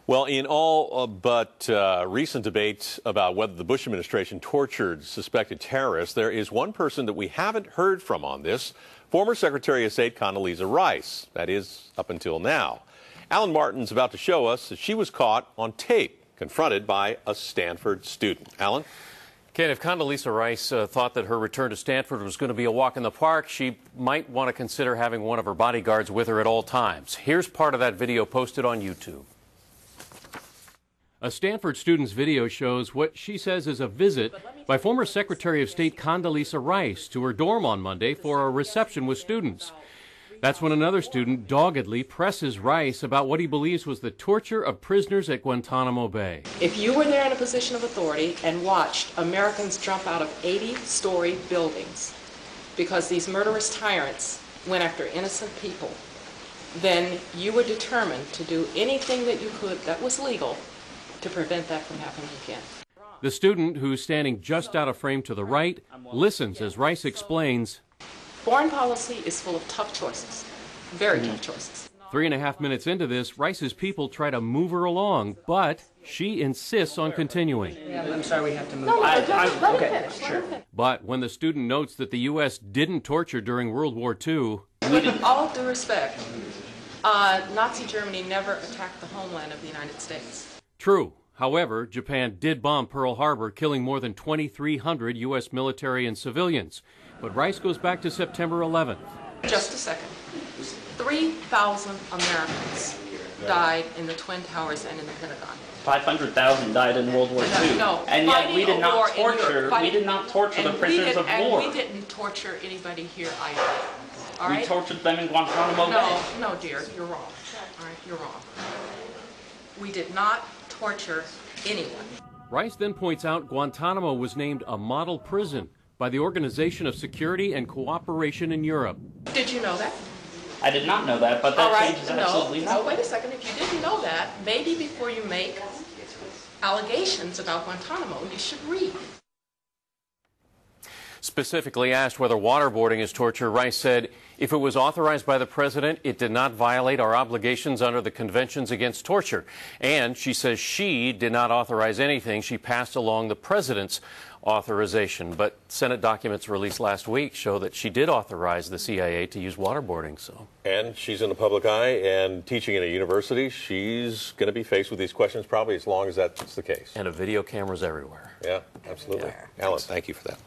Well, in all but recent debates about whether the Bush administration tortured suspected terrorists, there is one person that we haven't heard from on this, former Secretary of State Condoleezza Rice. That is, up until now. Alan Martin's about to show us that she was caught on tape, confronted by a Stanford student. Alan? Ken, if Condoleezza Rice thought that her return to Stanford was going to be a walk in the park, she might want to consider having one of her bodyguards with her at all times. Here's part of that video posted on YouTube. A Stanford student's video shows what she says is a visit by former Secretary of State Condoleezza Rice to her dorm on Monday for a reception with students. That's when another student doggedly presses Rice about what he believes was the torture of prisoners at Guantanamo Bay. If you were there in a position of authority and watched Americans jump out of 80-story buildings because these murderous tyrants went after innocent people, then you were determined to do anything that you could that was legal to prevent that from happening again. The student, who's standing just out of frame to the right, listens as Rice explains. Foreign policy is full of tough choices, very tough choices. 3.5 minutes into this, Rice's people try to move her along, but she insists on continuing. Yeah, I'm sorry, we have to move. No, let me finish. Sure. But when the student notes that the U.S. didn't torture during World War II... With all due respect, Nazi Germany never attacked the homeland of the United States. True. However, Japan did bomb Pearl Harbor, killing more than 2,300 U.S. military and civilians. But Rice goes back to September 11th. Just a second. 3,000 Americans died in the Twin Towers and in the Pentagon. 500,000 died in World War II. No, and yet we did not torture. We did not torture the prisoners of war. And we didn't torture anybody here either. All right? We tortured them in Guantanamo Bay. No, dear, you're wrong. All right, you're wrong. We did not torture anyone. Rice then points out Guantanamo was named a model prison by the Organization of Security and Cooperation in Europe. Did you know that? I did not know that, but that changes absolutely nothing. No, wait a second. If you didn't know that, maybe before you make allegations about Guantanamo, you should read. Specifically asked whether waterboarding is torture, Rice said, if it was authorized by the president, it did not violate our obligations under the Conventions Against Torture. And she says she did not authorize anything. She passed along the president's authorization. But Senate documents released last week show that she did authorize the CIA to use waterboarding. And she's in the public eye and teaching at a university. She's going to be faced with these questions probably as long as that's the case. And video cameras everywhere. Yeah, absolutely. Yeah. Alan, thank you for that.